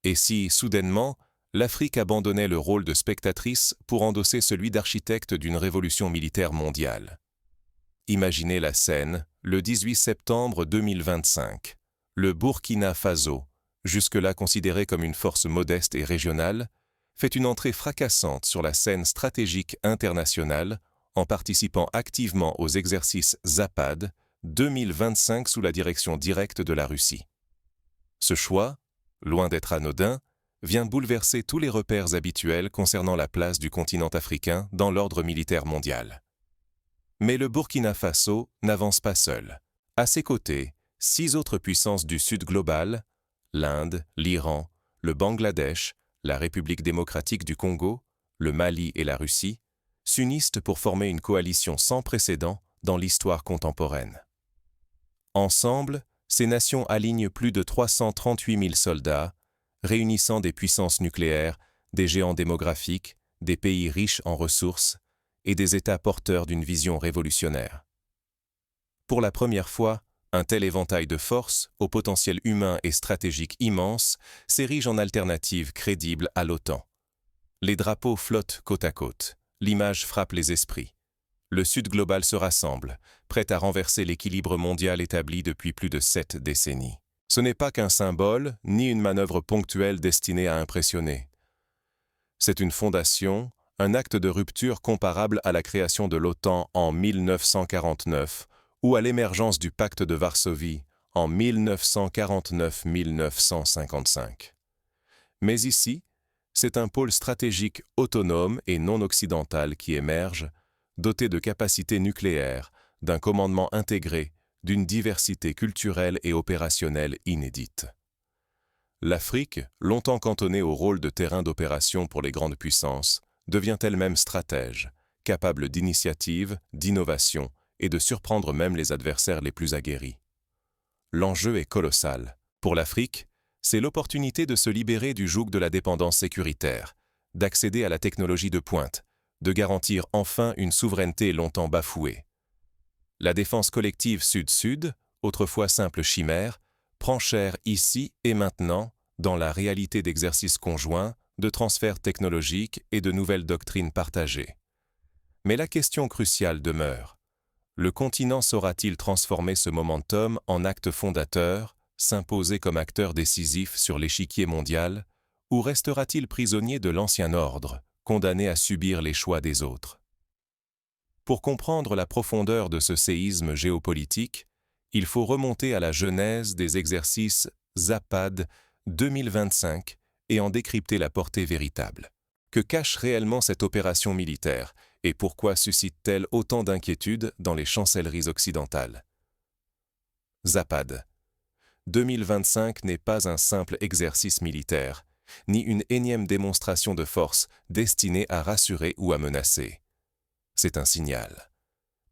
Et si, soudainement, l'Afrique abandonnait le rôle de spectatrice pour endosser celui d'architecte d'une révolution militaire mondiale? Imaginez la scène, le 18 septembre 2025. Le Burkina Faso, jusque-là considéré comme une force modeste et régionale, fait une entrée fracassante sur la scène stratégique internationale en participant activement aux exercices Zapad 2025 sous la direction directe de la Russie. Ce choix, loin d'être anodin, vient bouleverser tous les repères habituels concernant la place du continent africain dans l'ordre militaire mondial. Mais le Burkina Faso n'avance pas seul. À ses côtés, 6 autres puissances du Sud global, l'Inde, l'Iran, le Bangladesh, la République démocratique du Congo, le Mali et la Russie, s'unissent pour former une coalition sans précédent dans l'histoire contemporaine. Ensemble, ces nations alignent plus de 338 000 soldats, réunissant des puissances nucléaires, des géants démographiques, des pays riches en ressources et des États porteurs d'une vision révolutionnaire. Pour la première fois, un tel éventail de forces, au potentiel humain et stratégique immense, s'érige en alternative crédible à l'OTAN. Les drapeaux flottent côte à côte, l'image frappe les esprits. Le Sud global se rassemble, prêt à renverser l'équilibre mondial établi depuis plus de 7 décennies. Ce n'est pas qu'un symbole, ni une manœuvre ponctuelle destinée à impressionner. C'est une fondation, un acte de rupture comparable à la création de l'OTAN en 1949 ou à l'émergence du pacte de Varsovie en 1949-1955. Mais ici, c'est un pôle stratégique autonome et non occidental qui émerge, doté de capacités nucléaires, d'un commandement intégré, d'une diversité culturelle et opérationnelle inédite. L'Afrique, longtemps cantonnée au rôle de terrain d'opération pour les grandes puissances, devient elle-même stratège, capable d'initiative, d'innovation et de surprendre même les adversaires les plus aguerris. L'enjeu est colossal. Pour l'Afrique, c'est l'opportunité de se libérer du joug de la dépendance sécuritaire, d'accéder à la technologie de pointe, de garantir enfin une souveraineté longtemps bafouée. La défense collective Sud-Sud, autrefois simple chimère, prend chair ici et maintenant dans la réalité d'exercices conjoints, de transferts technologiques et de nouvelles doctrines partagées. Mais la question cruciale demeure. Le continent saura-t-il transformer ce momentum en acte fondateur, s'imposer comme acteur décisif sur l'échiquier mondial, ou restera-t-il prisonnier de l'ancien ordre, condamné à subir les choix des autres? Pour comprendre la profondeur de ce séisme géopolitique, il faut remonter à la genèse des exercices Zapad 2025 et en décrypter la portée véritable. Que cache réellement cette opération militaire et pourquoi suscite-t-elle autant d'inquiétudes dans les chancelleries occidentales? Zapad 2025 n'est pas un simple exercice militaire, ni une énième démonstration de force destinée à rassurer ou à menacer. C'est un signal.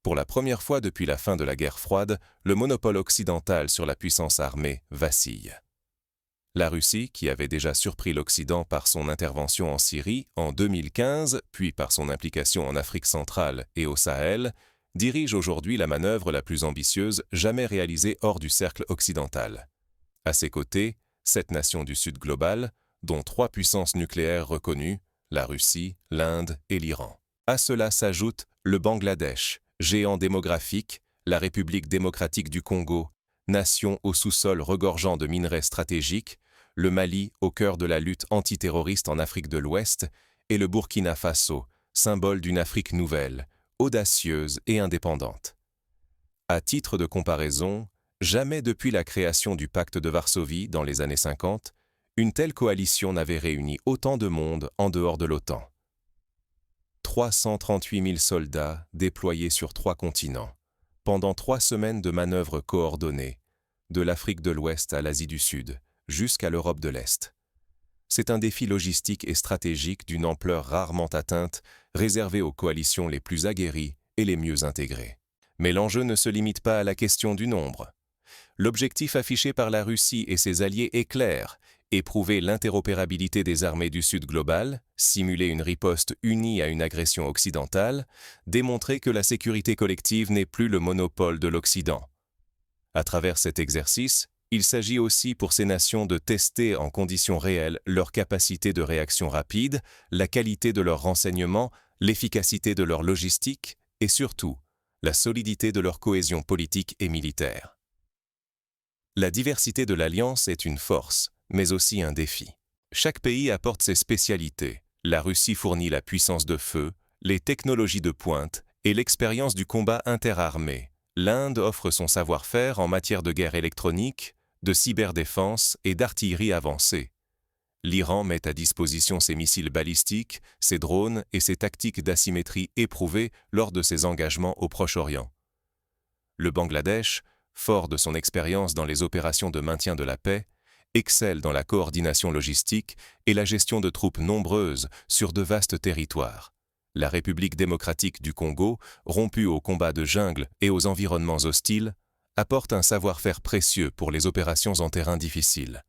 Pour la première fois depuis la fin de la guerre froide, le monopole occidental sur la puissance armée vacille. La Russie, qui avait déjà surpris l'Occident par son intervention en Syrie en 2015, puis par son implication en Afrique centrale et au Sahel, dirige aujourd'hui la manœuvre la plus ambitieuse jamais réalisée hors du cercle occidental. À ses côtés, 7 nations du Sud global, dont 3 puissances nucléaires reconnues, la Russie, l'Inde et l'Iran. À cela s'ajoute le Bangladesh, géant démographique, la République démocratique du Congo, nation au sous-sol regorgeant de minerais stratégiques, le Mali au cœur de la lutte antiterroriste en Afrique de l'Ouest, et le Burkina Faso, symbole d'une Afrique nouvelle, audacieuse et indépendante. À titre de comparaison, jamais depuis la création du pacte de Varsovie dans les années 50, une telle coalition n'avait réuni autant de monde en dehors de l'OTAN. 338 000 soldats déployés sur 3 continents, pendant 3 semaines de manœuvres coordonnées, de l'Afrique de l'Ouest à l'Asie du Sud, jusqu'à l'Europe de l'Est. C'est un défi logistique et stratégique d'une ampleur rarement atteinte, réservé aux coalitions les plus aguerries et les mieux intégrées. Mais l'enjeu ne se limite pas à la question du nombre. L'objectif affiché par la Russie et ses alliés est clair: éprouver l'interopérabilité des armées du Sud global, simuler une riposte unie à une agression occidentale, démontrer que la sécurité collective n'est plus le monopole de l'Occident. À travers cet exercice, Il s'agit aussi pour ces nations de tester en conditions réelles leur capacité de réaction rapide, la qualité de leurs renseignements, l'efficacité de leur logistique et surtout, la solidité de leur cohésion politique et militaire. La diversité de l'Alliance est une force, mais aussi un défi. Chaque pays apporte ses spécialités. La Russie fournit la puissance de feu, les technologies de pointe et l'expérience du combat interarmé. L'Inde offre son savoir-faire en matière de guerre électronique, de cyberdéfense et d'artillerie avancée. L'Iran met à disposition ses missiles balistiques, ses drones et ses tactiques d'asymétrie éprouvées lors de ses engagements au Proche-Orient. Le Bangladesh, fort de son expérience dans les opérations de maintien de la paix, excelle dans la coordination logistique et la gestion de troupes nombreuses sur de vastes territoires. La République démocratique du Congo, rompue aux combats de jungle et aux environnements hostiles, apporte un savoir-faire précieux pour les opérations en terrain difficile.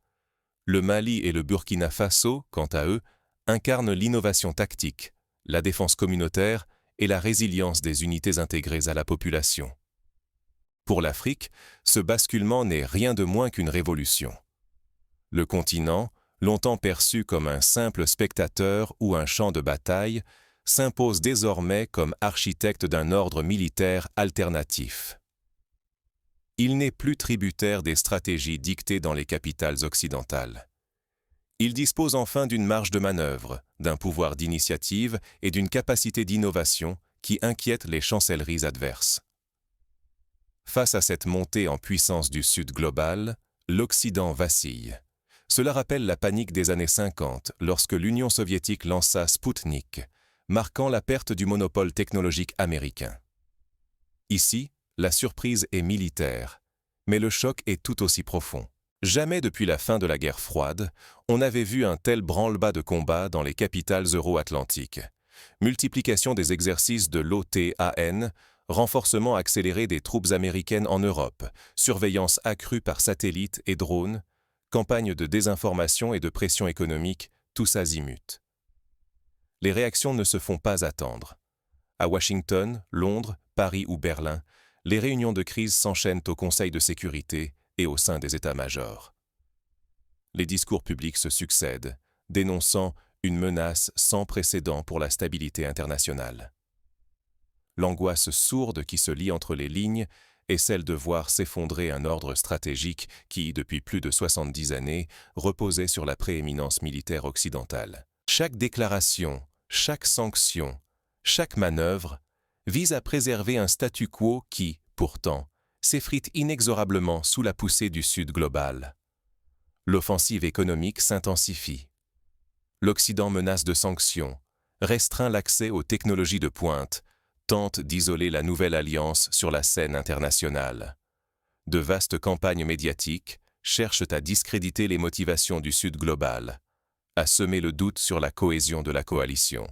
Le Mali et le Burkina Faso, quant à eux, incarnent l'innovation tactique, la défense communautaire et la résilience des unités intégrées à la population. Pour l'Afrique, ce basculement n'est rien de moins qu'une révolution. Le continent, longtemps perçu comme un simple spectateur ou un champ de bataille, s'impose désormais comme architecte d'un ordre militaire alternatif. Il n'est plus tributaire des stratégies dictées dans les capitales occidentales. Il dispose enfin d'une marge de manœuvre, d'un pouvoir d'initiative et d'une capacité d'innovation qui inquiètent les chancelleries adverses. Face à cette montée en puissance du Sud global, l'Occident vacille. Cela rappelle la panique des années 50 lorsque l'Union soviétique lança Spoutnik, marquant la perte du monopole technologique américain. Ici, la surprise est militaire, mais le choc est tout aussi profond. Jamais depuis la fin de la guerre froide, on n'avait vu un tel branle-bas de combat dans les capitales euro-atlantiques. Multiplication des exercices de l'OTAN, renforcement accéléré des troupes américaines en Europe, surveillance accrue par satellite et drones, campagne de désinformation et de pression économique, tous azimuts. Les réactions ne se font pas attendre. À Washington, Londres, Paris ou Berlin, les réunions de crise s'enchaînent au Conseil de sécurité et au sein des états-majors. Les discours publics se succèdent, dénonçant une menace sans précédent pour la stabilité internationale. L'angoisse sourde qui se lit entre les lignes est celle de voir s'effondrer un ordre stratégique qui, depuis plus de 70 années, reposait sur la prééminence militaire occidentale. Chaque déclaration, chaque sanction, chaque manœuvre vise à préserver un statu quo qui, pourtant, s'effrite inexorablement sous la poussée du Sud global. L'offensive économique s'intensifie. L'Occident menace de sanctions, restreint l'accès aux technologies de pointe, tente d'isoler la nouvelle alliance sur la scène internationale. De vastes campagnes médiatiques cherchent à discréditer les motivations du Sud global, à semer le doute sur la cohésion de la coalition.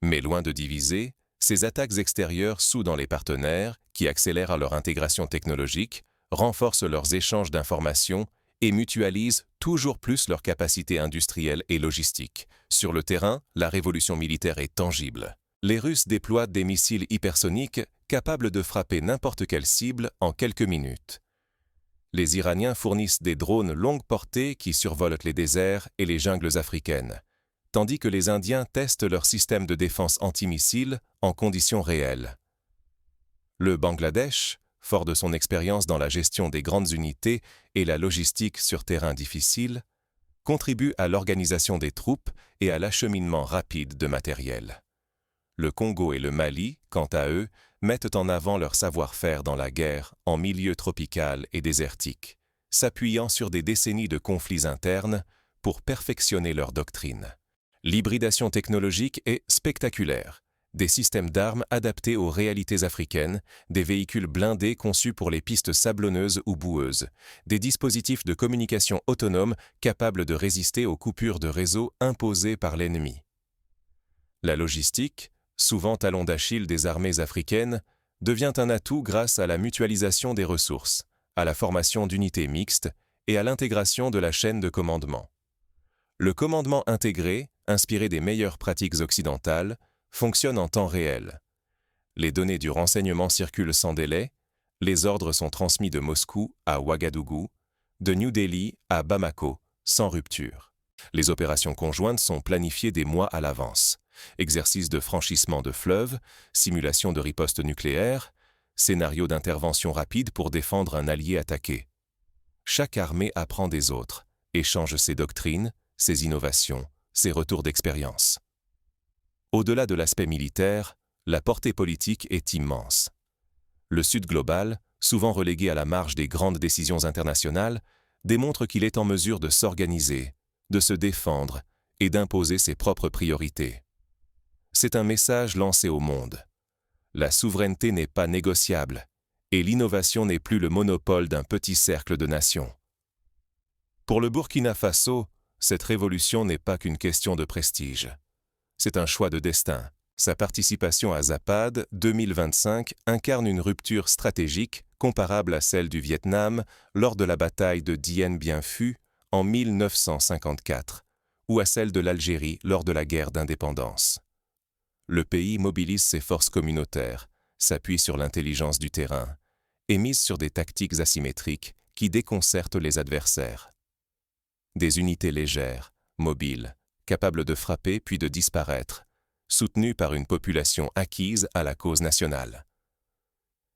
Mais loin de diviser, ces attaques extérieures soudent les partenaires qui accélèrent leur intégration technologique, renforcent leurs échanges d'informations et mutualisent toujours plus leurs capacités industrielles et logistiques. Sur le terrain, la révolution militaire est tangible. Les Russes déploient des missiles hypersoniques capables de frapper n'importe quelle cible en quelques minutes. Les Iraniens fournissent des drones longue portée qui survolent les déserts et les jungles africaines, tandis que les Indiens testent leur système de défense antimissiles en conditions réelles. Le Bangladesh, fort de son expérience dans la gestion des grandes unités et la logistique sur terrain difficile, contribue à l'organisation des troupes et à l'acheminement rapide de matériel. Le Congo et le Mali, quant à eux, mettent en avant leur savoir-faire dans la guerre en milieu tropical et désertique, s'appuyant sur des décennies de conflits internes pour perfectionner leur doctrine. L'hybridation technologique est spectaculaire. Des systèmes d'armes adaptés aux réalités africaines, des véhicules blindés conçus pour les pistes sablonneuses ou boueuses, des dispositifs de communication autonomes capables de résister aux coupures de réseau imposées par l'ennemi. La logistique, souvent talon d'Achille des armées africaines, devient un atout grâce à la mutualisation des ressources, à la formation d'unités mixtes et à l'intégration de la chaîne de commandement. Le commandement intégré, inspiré des meilleures pratiques occidentales, fonctionne en temps réel. Les données du renseignement circulent sans délai, les ordres sont transmis de Moscou à Ouagadougou, de New Delhi à Bamako, sans rupture. Les opérations conjointes sont planifiées des mois à l'avance. Exercices de franchissement de fleuves, simulation de riposte nucléaire, scénario d'intervention rapide pour défendre un allié attaqué. Chaque armée apprend des autres, échange ses doctrines, ses innovations, ses retours d'expérience. Au-delà de l'aspect militaire, la portée politique est immense. Le Sud global, souvent relégué à la marge des grandes décisions internationales, démontre qu'il est en mesure de s'organiser, de se défendre et d'imposer ses propres priorités. C'est un message lancé au monde. La souveraineté n'est pas négociable et l'innovation n'est plus le monopole d'un petit cercle de nations. Pour le Burkina Faso, cette révolution n'est pas qu'une question de prestige. C'est un choix de destin. Sa participation à ZAPAD 2025 incarne une rupture stratégique comparable à celle du Vietnam lors de la bataille de Dien Bien Phu en 1954 ou à celle de l'Algérie lors de la guerre d'indépendance. Le pays mobilise ses forces communautaires, s'appuie sur l'intelligence du terrain et mise sur des tactiques asymétriques qui déconcertent les adversaires. Des unités légères, mobiles, capables de frapper puis de disparaître, soutenues par une population acquise à la cause nationale.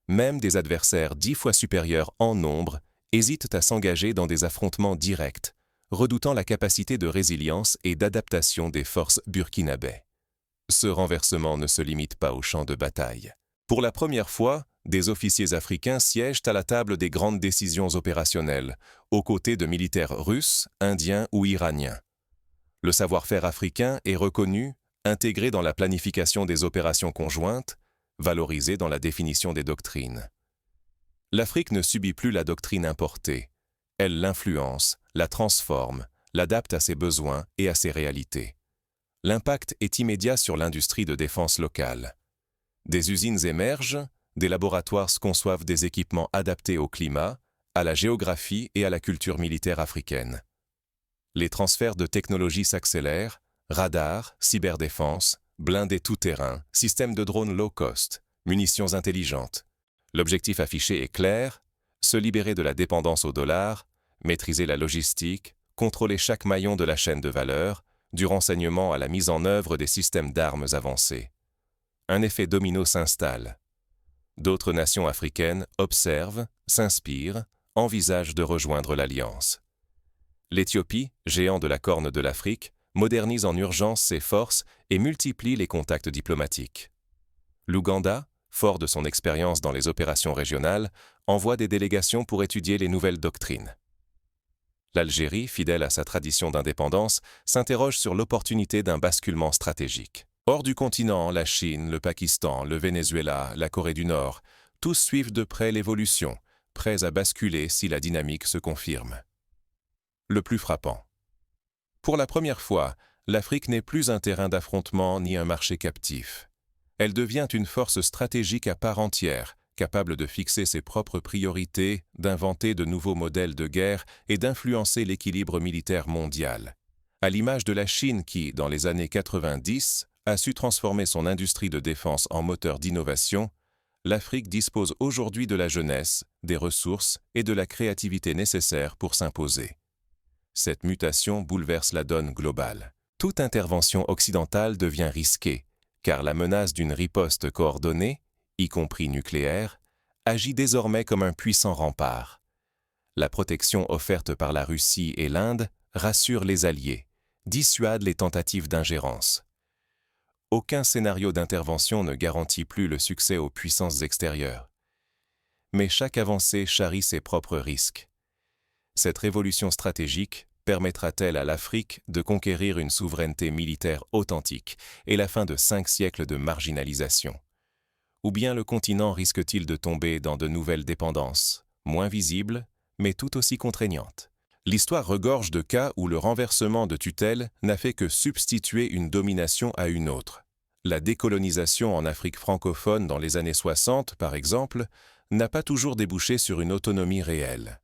Même des adversaires 10 fois supérieurs en nombre hésitent à s'engager dans des affrontements directs, redoutant la capacité de résilience et d'adaptation des forces burkinabais. Ce renversement ne se limite pas au champ de bataille. Pour la première fois, des officiers africains siègent à la table des grandes décisions opérationnelles, aux côtés de militaires russes, indiens ou iraniens. Le savoir-faire africain est reconnu, intégré dans la planification des opérations conjointes, valorisé dans la définition des doctrines. L'Afrique ne subit plus la doctrine importée. Elle l'influence, la transforme, l'adapte à ses besoins et à ses réalités. L'impact est immédiat sur l'industrie de défense locale. Des usines émergent, des laboratoires conçoivent des équipements adaptés au climat, à la géographie et à la culture militaire africaine. Les transferts de technologies s'accélèrent, radars, cyberdéfense, blindés tout-terrain, systèmes de drones low-cost, munitions intelligentes. L'objectif affiché est clair, se libérer de la dépendance au dollar, maîtriser la logistique, contrôler chaque maillon de la chaîne de valeur, du renseignement à la mise en œuvre des systèmes d'armes avancés. Un effet domino s'installe. D'autres nations africaines observent, s'inspirent, envisagent de rejoindre l'Alliance. L'Éthiopie, géant de la Corne de l'Afrique, modernise en urgence ses forces et multiplie les contacts diplomatiques. L'Ouganda, fort de son expérience dans les opérations régionales, envoie des délégations pour étudier les nouvelles doctrines. L'Algérie, fidèle à sa tradition d'indépendance, s'interroge sur l'opportunité d'un basculement stratégique. Hors du continent, la Chine, le Pakistan, le Venezuela, la Corée du Nord, tous suivent de près l'évolution, prêts à basculer si la dynamique se confirme. Le plus frappant. Pour la première fois, l'Afrique n'est plus un terrain d'affrontement ni un marché captif. Elle devient une force stratégique à part entière, capable de fixer ses propres priorités, d'inventer de nouveaux modèles de guerre et d'influencer l'équilibre militaire mondial. À l'image de la Chine qui, dans les années 90, a su transformer son industrie de défense en moteur d'innovation, l'Afrique dispose aujourd'hui de la jeunesse, des ressources et de la créativité nécessaires pour s'imposer. Cette mutation bouleverse la donne globale. Toute intervention occidentale devient risquée, car la menace d'une riposte coordonnée, y compris nucléaire, agit désormais comme un puissant rempart. La protection offerte par la Russie et l'Inde rassure les alliés, dissuade les tentatives d'ingérence. Aucun scénario d'intervention ne garantit plus le succès aux puissances extérieures. Mais chaque avancée charrie ses propres risques. Cette révolution stratégique permettra-t-elle à l'Afrique de conquérir une souveraineté militaire authentique et la fin de 5 siècles de marginalisation? Ou bien le continent risque-t-il de tomber dans de nouvelles dépendances, moins visibles, mais tout aussi contraignantes? L'histoire regorge de cas où le renversement de tutelle n'a fait que substituer une domination à une autre. La décolonisation en Afrique francophone dans les années 60, par exemple, n'a pas toujours débouché sur une autonomie réelle.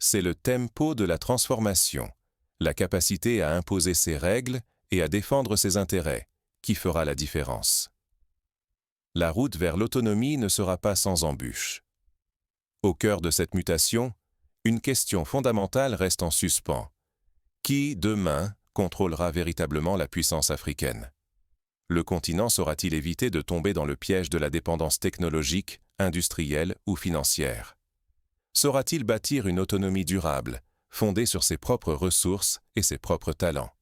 C'est le tempo de la transformation, la capacité à imposer ses règles et à défendre ses intérêts, qui fera la différence. La route vers l'autonomie ne sera pas sans embûches. Au cœur de cette mutation, Une question fondamentale reste en suspens. Qui, demain, contrôlera véritablement la puissance africaine? Le continent saura-t-il éviter de tomber dans le piège de la dépendance technologique, industrielle ou financière? Saura-t-il bâtir une autonomie durable, fondée sur ses propres ressources et ses propres talents?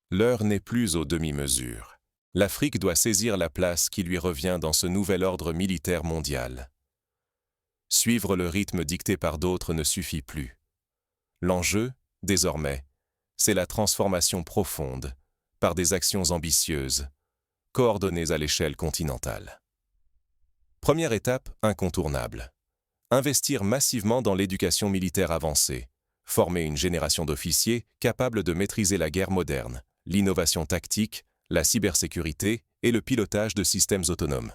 L'heure n'est plus aux demi-mesures. L'Afrique doit saisir la place qui lui revient dans ce nouvel ordre militaire mondial. Suivre le rythme dicté par d'autres ne suffit plus. L'enjeu, désormais, c'est la transformation profonde, par des actions ambitieuses, coordonnées à l'échelle continentale. Première étape incontournable. Investir massivement dans l'éducation militaire avancée, former une génération d'officiers capables de maîtriser la guerre moderne, l'innovation tactique, la cybersécurité et le pilotage de systèmes autonomes.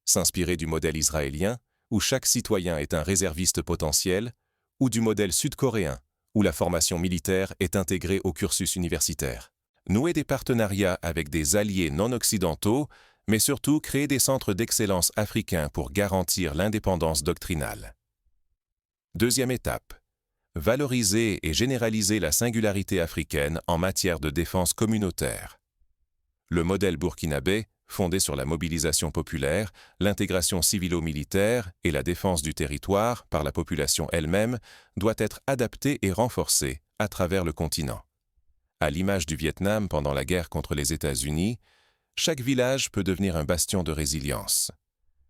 S'inspirer du modèle israélien, où chaque citoyen est un réserviste potentiel, ou du modèle sud-coréen, où la formation militaire est intégrée au cursus universitaire. Nouer des partenariats avec des alliés non occidentaux, mais surtout créer des centres d'excellence africains pour garantir l'indépendance doctrinale. Deuxième étape. Valoriser et généraliser la singularité africaine en matière de défense communautaire. Le modèle burkinabé, fondé sur la mobilisation populaire, l'intégration civilo-militaire et la défense du territoire par la population elle-même, doit être adapté et renforcé à travers le continent. À l'image du Vietnam pendant la guerre contre les États-Unis, chaque village peut devenir un bastion de résilience.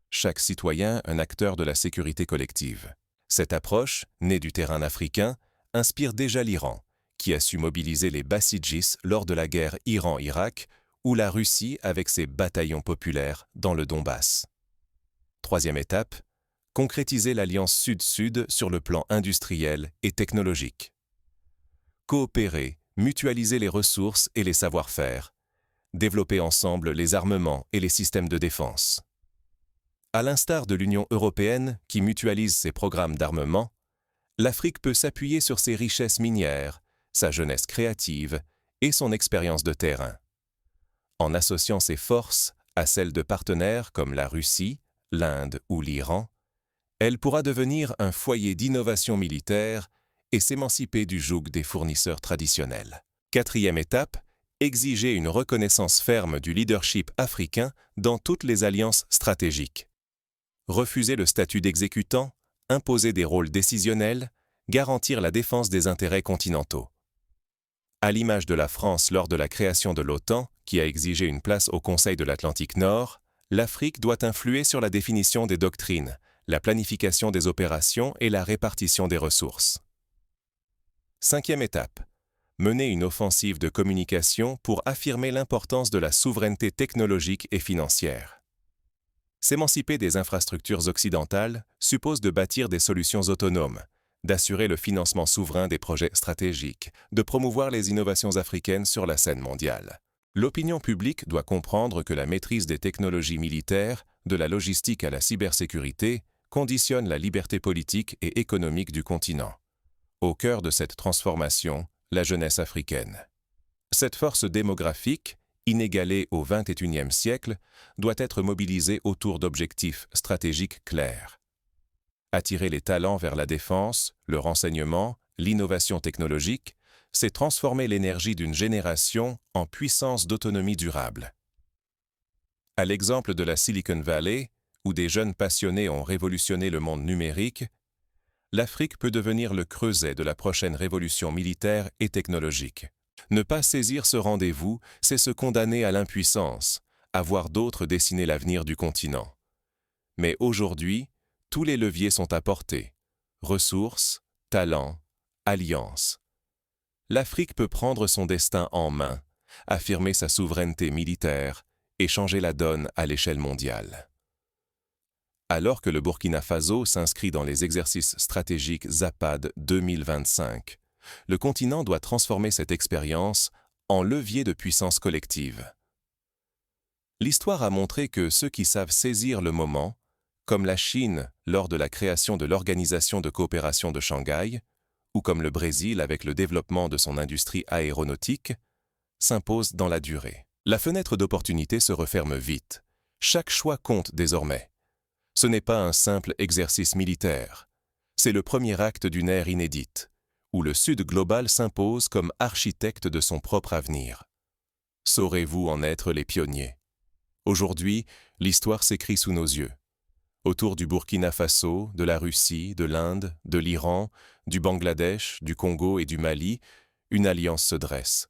Chaque citoyen un acteur de la sécurité collective. Cette approche, née du terrain africain, inspire déjà l'Iran, qui a su mobiliser les Bassidjis lors de la guerre Iran-Irak, ou la Russie avec ses bataillons populaires dans le Donbass. Troisième étape, concrétiser l'alliance Sud-Sud sur le plan industriel et technologique. Coopérer, mutualiser les ressources et les savoir-faire, développer ensemble les armements et les systèmes de défense. À l'instar de l'Union européenne qui mutualise ses programmes d'armement, l'Afrique peut s'appuyer sur ses richesses minières, sa jeunesse créative et son expérience de terrain. En associant ses forces à celles de partenaires comme la Russie, l'Inde ou l'Iran, elle pourra devenir un foyer d'innovation militaire et s'émanciper du joug des fournisseurs traditionnels. Quatrième étape, exiger une reconnaissance ferme du leadership africain dans toutes les alliances stratégiques. Refuser le statut d'exécutant, imposer des rôles décisionnels, garantir la défense des intérêts continentaux. À l'image de la France lors de la création de l'OTAN, qui a exigé une place au Conseil de l'Atlantique Nord, l'Afrique doit influer sur la définition des doctrines, la planification des opérations et la répartition des ressources. Cinquième étape. Mener une offensive de communication pour affirmer l'importance de la souveraineté technologique et financière. S'émanciper des infrastructures occidentales suppose de bâtir des solutions autonomes, d'assurer le financement souverain des projets stratégiques, de promouvoir les innovations africaines sur la scène mondiale. L'opinion publique doit comprendre que la maîtrise des technologies militaires, de la logistique à la cybersécurité, conditionne la liberté politique et économique du continent. Au cœur de cette transformation, la jeunesse africaine. Cette force démographique, inégalée au XXIe siècle, doit être mobilisée autour d'objectifs stratégiques clairs. Attirer les talents vers la défense, le renseignement, l'innovation technologique, c'est transformer l'énergie d'une génération en puissance d'autonomie durable. À l'exemple de la Silicon Valley, où des jeunes passionnés ont révolutionné le monde numérique, l'Afrique peut devenir le creuset de la prochaine révolution militaire et technologique. Ne pas saisir ce rendez-vous, c'est se condamner à l'impuissance, à voir d'autres dessiner l'avenir du continent. Mais aujourd'hui, tous les leviers sont à portée. Ressources, talents, alliances. L'Afrique peut prendre son destin en main, affirmer sa souveraineté militaire et changer la donne à l'échelle mondiale. Alors que le Burkina Faso s'inscrit dans les exercices stratégiques ZAPAD 2025, le continent doit transformer cette expérience en levier de puissance collective. L'histoire a montré que ceux qui savent saisir le moment, comme la Chine lors de la création de l'Organisation de coopération de Shanghai, ou comme le Brésil avec le développement de son industrie aéronautique, s'imposent dans la durée. La fenêtre d'opportunité se referme vite. Chaque choix compte désormais. Ce n'est pas un simple exercice militaire. C'est le premier acte d'une ère inédite, où le Sud global s'impose comme architecte de son propre avenir. Saurez-vous en être les pionniers? Aujourd'hui, l'histoire s'écrit sous nos yeux. Autour du Burkina Faso, de la Russie, de l'Inde, de l'Iran, du Bangladesh, du Congo et du Mali, une alliance se dresse.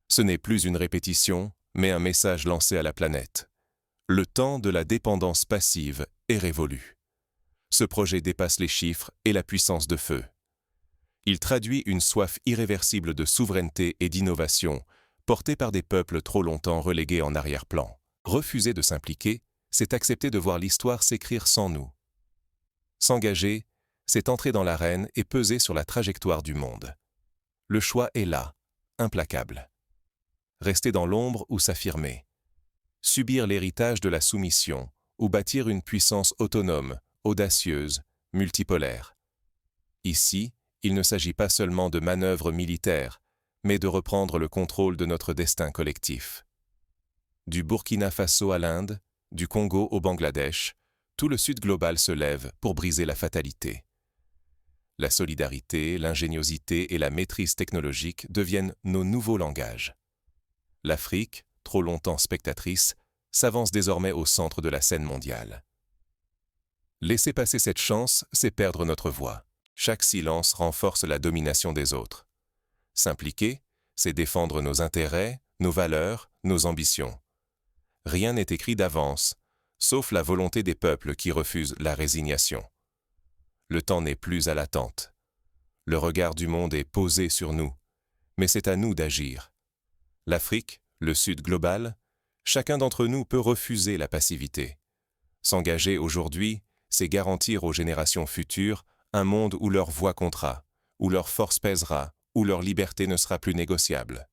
Ce n'est plus une répétition, mais un message lancé à la planète. Le temps de la dépendance passive est révolu. Ce projet dépasse les chiffres et la puissance de feu. Il traduit une soif irréversible de souveraineté et d'innovation, portée par des peuples trop longtemps relégués en arrière-plan. Refuser de s'impliquer, c'est accepter de voir l'histoire s'écrire sans nous. S'engager, c'est entrer dans l'arène et peser sur la trajectoire du monde. Le choix est là, implacable. Rester dans l'ombre ou s'affirmer. Subir l'héritage de la soumission ou bâtir une puissance autonome, audacieuse, multipolaire. Ici, il ne s'agit pas seulement de manœuvres militaires, mais de reprendre le contrôle de notre destin collectif. Du Burkina Faso à l'Inde, du Congo au Bangladesh, tout le Sud global se lève pour briser la fatalité. La solidarité, l'ingéniosité et la maîtrise technologique deviennent nos nouveaux langages. L'Afrique, trop longtemps spectatrice, s'avance désormais au centre de la scène mondiale. Laisser passer cette chance, c'est perdre notre voix. Chaque silence renforce la domination des autres. S'impliquer, c'est défendre nos intérêts, nos valeurs, nos ambitions. Rien n'est écrit d'avance, sauf la volonté des peuples qui refusent la résignation. Le temps n'est plus à l'attente. Le regard du monde est posé sur nous, mais c'est à nous d'agir. L'Afrique, le Sud global, chacun d'entre nous peut refuser la passivité. S'engager aujourd'hui, c'est garantir aux générations futures un monde où leur voix comptera, où leur force pèsera, où leur liberté ne sera plus négociable.